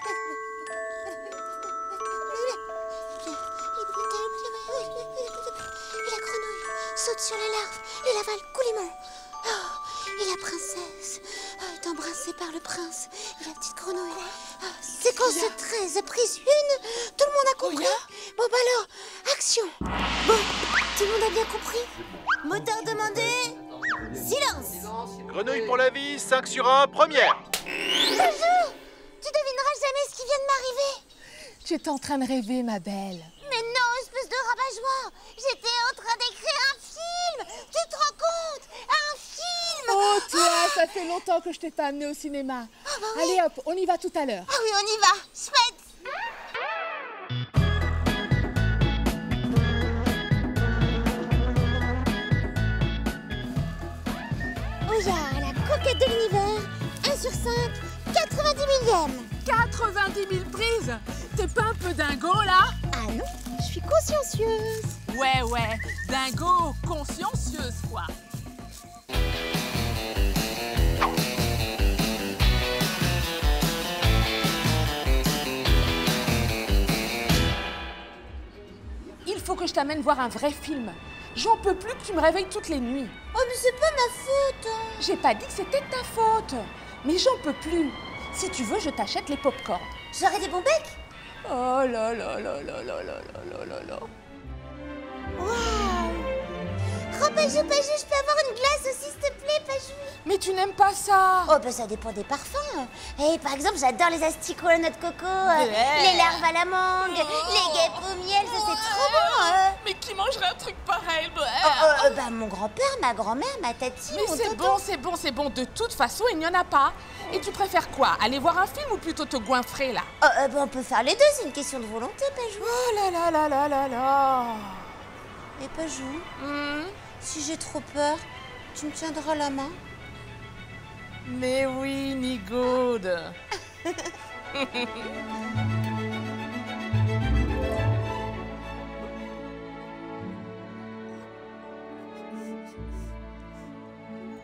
Et la grenouille saute sur la larve et l'avale coulément. Oh, et la princesse est embrassée par le prince et la petite grenouille. Séquence 13, prise 1. Tout le monde a compris? Bon, bah alors, action. Bon, tout le monde a bien compris? Moteur demandé. Silence. Grenouille pour la vie, 5 sur 1, première. Bonjour. Tu devineras jamais ce qui vient de m'arriver. Tu es en train de rêver, ma belle. Mais non, espèce de rabat-joie. J'étais en train d'écrire un film. Tu te rends compte? Un film. Oh, toi, ça fait longtemps que je t'ai pas amené au cinéma. Bah oui. Allez hop, on y va tout à l'heure. Ah oui, on y va. Chouette. Ouya, la conquête de l'univers. 1 sur 5, 90 millième. 90 000 prises. T'es pas un peu dingo, là? Ah non, je suis consciencieuse. Ouais, dingo, consciencieuse, quoi. Il faut que je t'amène voir un vrai film. J'en peux plus que tu me réveilles toutes les nuits. Oh, mais c'est pas ma faute. J'ai pas dit que c'était ta faute. Mais j'en peux plus. Si tu veux, je t'achète les pop-corn. J'aurais des bons becs. Oh là là là là là là là là là. Waouh. Oh, Pajou, je peux avoir une glace aussi, s'il te plaît, Pajou? Mais tu n'aimes pas ça. Oh, bah ça dépend des parfums. Et par exemple, j'adore les asticots à la noix de coco, les larves à la mangue, les guêpes au miel, ça c'est trop bon. Mais qui mangerait un truc pareil? Bah mon grand-père, ma grand-mère, ma tati, Mais mon c'est tonton. bon. De toute façon, il n'y en a pas. Et tu préfères quoi? Aller voir un film ou plutôt te goinfrer, là? Bah on peut faire les deux, c'est une question de volonté, Pajou. Oh là là là là là là. Et Pajou, si j'ai trop peur, tu me tiendras la main? Mais oui, Nigaude.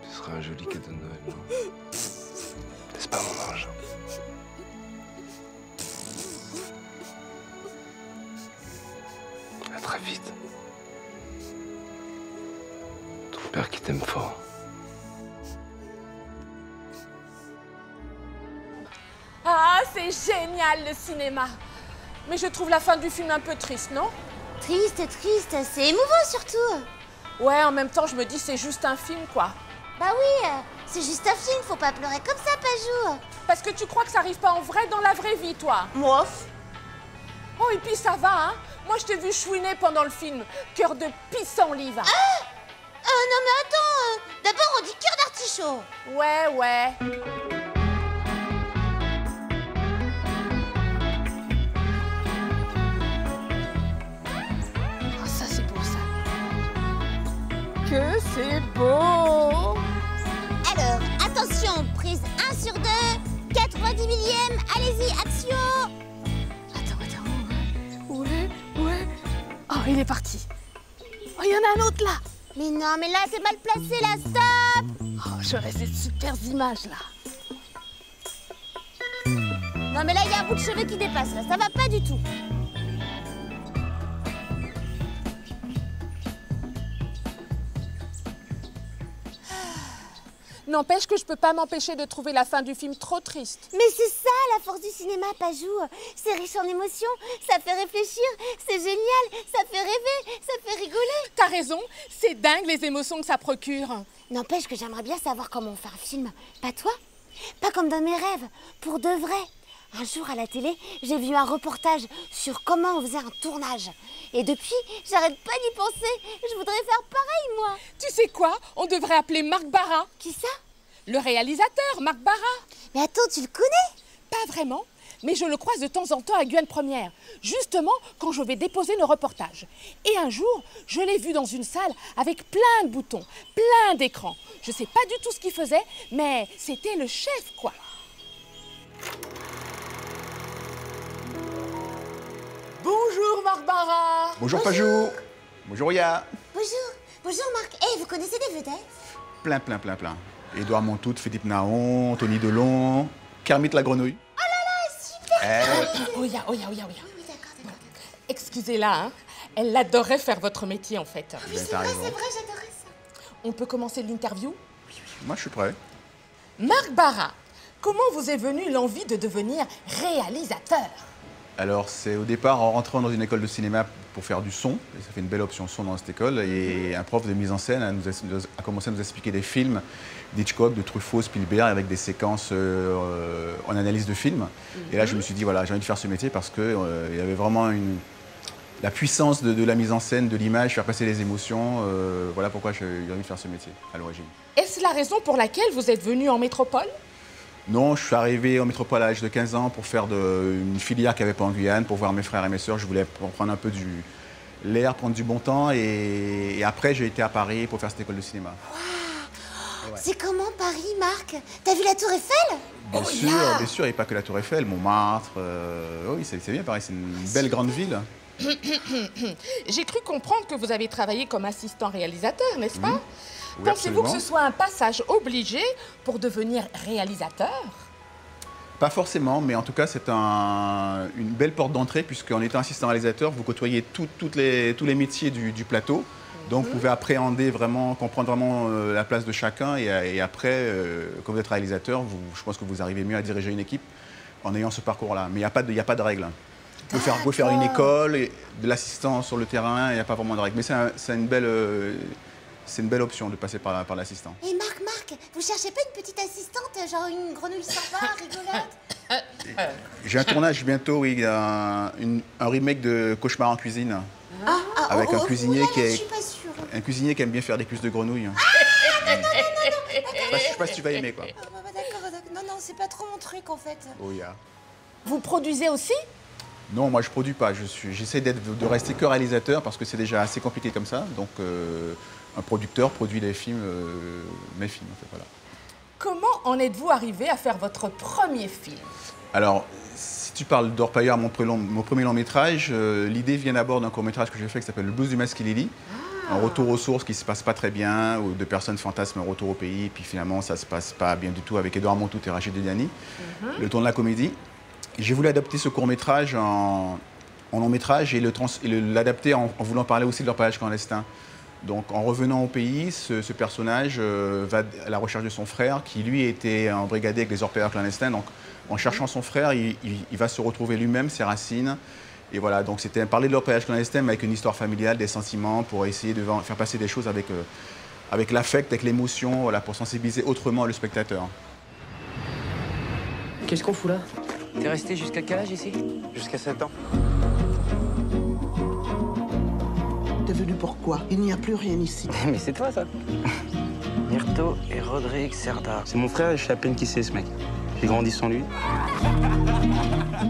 Ce sera un joli cadeau de Noël, non? N'est-ce pas, mon ange? À très vite. Ton père qui t'aime fort. Ah, c'est génial, le cinéma. Mais je trouve la fin du film un peu triste, non? Triste, c'est émouvant surtout. Ouais, en même temps, je me dis c'est juste un film, quoi. Bah oui, c'est juste un film, faut pas pleurer comme ça, Pajou. Parce que tu crois que ça arrive pas en vrai dans la vraie vie, toi? Moi. Oh, et puis ça va, hein? Moi, je t'ai vu chouiner pendant le film. Cœur de pissenlit. Non mais attends, d'abord on dit cœur d'artichaut. Ouais. Oh, ça, c'est beau, ça. Que c'est beau! Alors, attention, prise 1 sur 2, 90 millième, allez-y, action. Attends. Ouais. Oh, il est parti. Oh, il y en a un autre, là. Mais non, mais là c'est mal placé, là, stop. Oh, j'aurais ces super images, là. Non mais là il y a un bout de cheveux qui dépasse, là, ça va pas du tout. N'empêche que je peux pas m'empêcher de trouver la fin du film trop triste. Mais c'est ça la force du cinéma, Pajou. C'est riche en émotions, ça fait réfléchir, c'est génial, ça fait rêver, ça fait rigoler. T'as raison, c'est dingue les émotions que ça procure. N'empêche que j'aimerais bien savoir comment on fait un film. Pas toi? Pas comme dans mes rêves, pour de vrai. Un jour à la télé, j'ai vu un reportage sur comment on faisait un tournage. Et depuis, j'arrête pas d'y penser. Je voudrais faire pareil, moi. Tu sais quoi? On devrait appeler Marc Barra. Qui ça? Le réalisateur, Marc Barra. Mais attends, tu le connais? Pas vraiment, mais je le croise de temps en temps à Guyane Première, justement quand je vais déposer le reportage. Et un jour, je l'ai vu dans une salle avec plein de boutons, plein d'écrans. Je sais pas du tout ce qu'il faisait, mais c'était le chef, quoi. Bonjour Marc Barra. Bonjour Pajou. Bonjour Ouya. Bonjour Marc. Vous connaissez des vedettes? Plein. Édouard Montout, Philippe Naon, Tony Delon, Kermit la grenouille. Oh là là, super Oya. Oui, d'accord. Excusez-la, hein. Elle adorait faire votre métier, en fait. Oui, c'est t'as vrai, raison. j'adorais ça. On peut commencer l'interview? Moi, je suis prêt. Marc Barra, comment vous est venue l'envie de devenir réalisateur? Alors, c'est au départ en rentrant dans une école de cinéma pour faire du son. Et ça fait une belle option son dans cette école. Et un prof de mise en scène a commencé à nous expliquer des films d'Hitchcock, de Truffaut, Spielberg, avec des séquences en analyse de films. Et là, je me suis dit, voilà, j'ai envie de faire ce métier parce qu'il y avait vraiment la puissance de la mise en scène, de l'image, faire passer les émotions. Voilà pourquoi j'ai eu envie de faire ce métier à l'origine. Est-ce la raison pour laquelle vous êtes venu en métropole? Non, je suis arrivé en métropole à l'âge de 15 ans pour faire une filière qu'il n'y avait pas en Guyane, pour voir mes frères et mes sœurs. Je voulais prendre un peu l'air, prendre du bon temps. Et après, j'ai été à Paris pour faire cette école de cinéma. Wow. C'est comment Paris, Marc? T'as vu la Tour Eiffel? Bien sûr, et pas que la Tour Eiffel, Montmartre. Oui, c'est bien Paris, c'est une belle grande ville. J'ai cru comprendre que vous avez travaillé comme assistant réalisateur, n'est-ce pas? Oui, Pensez-vous que absolument. ce soit un passage obligé pour devenir réalisateur? Pas forcément, mais en tout cas, c'est une belle porte d'entrée, puisqu'en étant assistant réalisateur, vous côtoyez tous les métiers du plateau. Donc, vous pouvez appréhender vraiment, comprendre vraiment la place de chacun. Et après, quand vous êtes réalisateur, je pense que vous arrivez mieux à diriger une équipe en ayant ce parcours-là. Mais il n'y a pas de règle. Vous pouvez faire une école, et de l'assistant sur le terrain, il n'y a pas vraiment de règle. Mais c'est une belle option de passer par l'assistant. Et Marc, vous cherchez pas une petite assistante, genre une grenouille sympa, rigolote? J'ai un tournage bientôt, oui, un remake de Cauchemar en cuisine. Avec un cuisinier je suis pas sûre. Un cuisinier qui aime bien faire des cuisses de grenouille. Je sais pas si tu vas aimer, quoi. D'accord. Non, c'est pas trop mon truc, en fait. Oh, yeah. Vous produisez aussi? Non, moi je produis pas. J'essaie de rester que réalisateur parce que c'est déjà assez compliqué comme ça. Donc un producteur produit mes films en fait, voilà. Comment en êtes-vous arrivé à faire votre premier film? Alors, si tu parles d'Orpailleur, mon premier long métrage, l'idée vient d'abord d'un court métrage que j'ai fait qui s'appelle Le blues du Masquilili. Un retour aux sources qui se passe pas très bien, où deux personnes fantasment un retour au pays, puis finalement ça se passe pas bien du tout avec Édouard Montout et Rachid Dodiani. Le ton de la comédie. J'ai voulu adapter ce court-métrage en long métrage et l'adapter en voulant parler aussi de l'orpaillage clandestin. Donc en revenant au pays, ce personnage va à la recherche de son frère qui lui était embrigadé avec les orpailleurs clandestins. Donc en cherchant son frère, il va se retrouver lui-même, ses racines. Et voilà, donc c'était parler de l'orpaillage clandestin mais avec une histoire familiale, des sentiments, pour essayer de faire passer des choses avec l'affect, avec l'émotion, voilà, pour sensibiliser autrement le spectateur. Qu'est-ce qu'on fout là? T'es resté jusqu'à quel âge ici? Jusqu'à 7 ans. T'es venu pourquoi? Il n'y a plus rien ici. Mais c'est toi, ça. Myrto et Rodrigue Cerda. C'est mon frère et je sais à peine qui c'est, ce mec. J'ai grandi sans lui.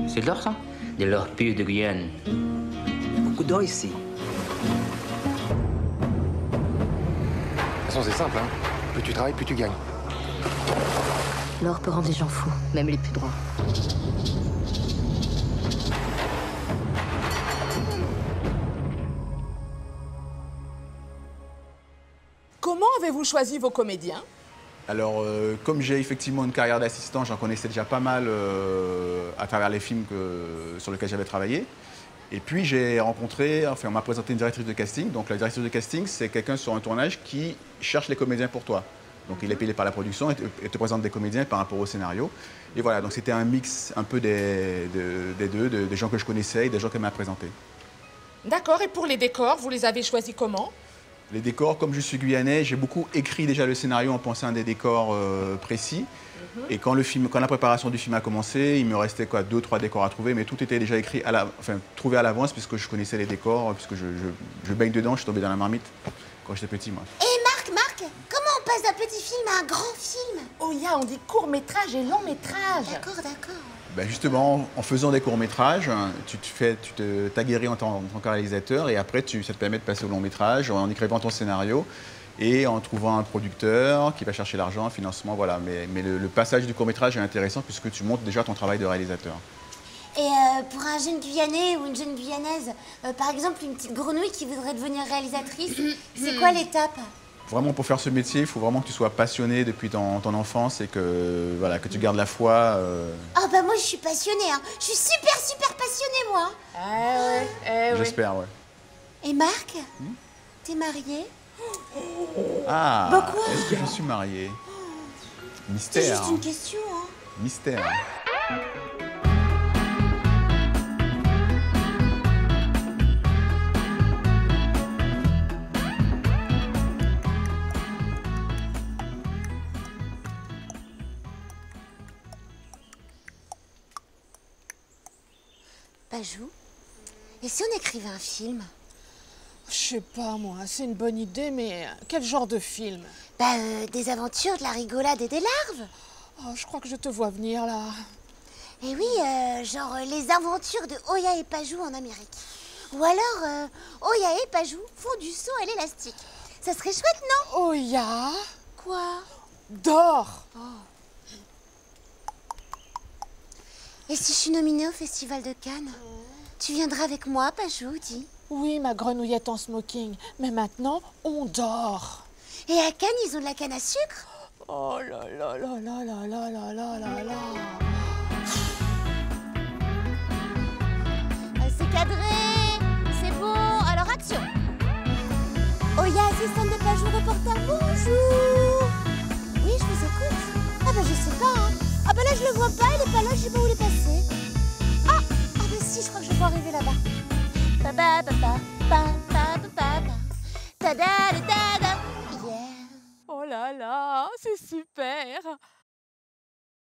C'est de l'or, ça? De l'or pur de Guyane. Il y a beaucoup d'or ici. De toute façon, c'est simple, hein. Plus tu travailles, plus tu gagnes. L'or peut rendre les gens fous, même les plus droits. Comment avez-vous choisi vos comédiens? Alors, comme j'ai effectivement une carrière d'assistant, j'en connaissais déjà pas mal à travers les films sur lesquels j'avais travaillé. Et puis, on m'a présenté une directrice de casting. Donc, la directrice de casting, c'est quelqu'un sur un tournage qui cherche les comédiens pour toi. Donc, il est payé par la production et te présente des comédiens par rapport au scénario. Et voilà, donc c'était un mix un peu des deux, des gens que je connaissais et des gens qu'elle m'a présentés. D'accord, et pour les décors, vous les avez choisis comment? Les décors, comme je suis guyanais, j'ai beaucoup écrit déjà le scénario en pensant à des décors précis. Et quand la préparation du film a commencé, il me restait 2-3 décors à trouver, mais tout était déjà écrit, trouvé à l'avance, puisque je connaissais les décors, puisque je baigne dedans, je suis tombé dans la marmite quand j'étais petit, moi. Et Marc, comment on passe d'un petit film à un grand film? Oh, on dit court-métrage et long-métrage. D'accord. Ben justement, en faisant des courts-métrages, tu t'aguerris en tant que réalisateur et après, ça te permet de passer au long-métrage en écrivant ton scénario et en trouvant un producteur qui va chercher l'argent, un financement, voilà. Mais le passage du court-métrage est intéressant puisque tu montres déjà ton travail de réalisateur. Et pour un jeune Guyanais ou une jeune Guyanaise, par exemple une petite grenouille qui voudrait devenir réalisatrice, c'est quoi l'étape? Vraiment, pour faire ce métier, il faut vraiment que tu sois passionné depuis ton enfance et que, voilà, que tu gardes la foi. Ah bah moi je suis passionnée, hein. Je suis super passionnée moi. J'espère, ouais. Et Marc, t'es marié? Ah, Bah quoi? est-ce que je suis marié? C'est Mystère. juste une question, hein. Mystère. Pajou, et si on écrivait un film? Je sais pas, moi, c'est une bonne idée, mais quel genre de film? Bah, des aventures, de la rigolade et des larves. Oh, je crois que je te vois venir, là. Et oui, genre les aventures de Oya et Pajou en Amérique. Ou alors, Oya et Pajou font du saut à l'élastique. Ça serait chouette, non? Oya Quoi? dort. Et si je suis nominée au Festival de Cannes? Tu viendras avec moi, Pajou, dis? Oui, ma grenouillette en smoking, mais maintenant, on dort. Et à Cannes, ils ont de la canne à sucre? Oh là là là là là là là là là là. C'est cadré. C'est bon. Alors, action. Oya, assistante de Pajou, reporter, bonjour. Oui, je vous écoute. Ah bah je sais pas, hein. Ah bah là, je le vois pas, il est pas là, je sais pas où il est passé. Ah bah si, je crois que je vois arriver là-bas. Tada tada, yeah. Oh là là, c'est super.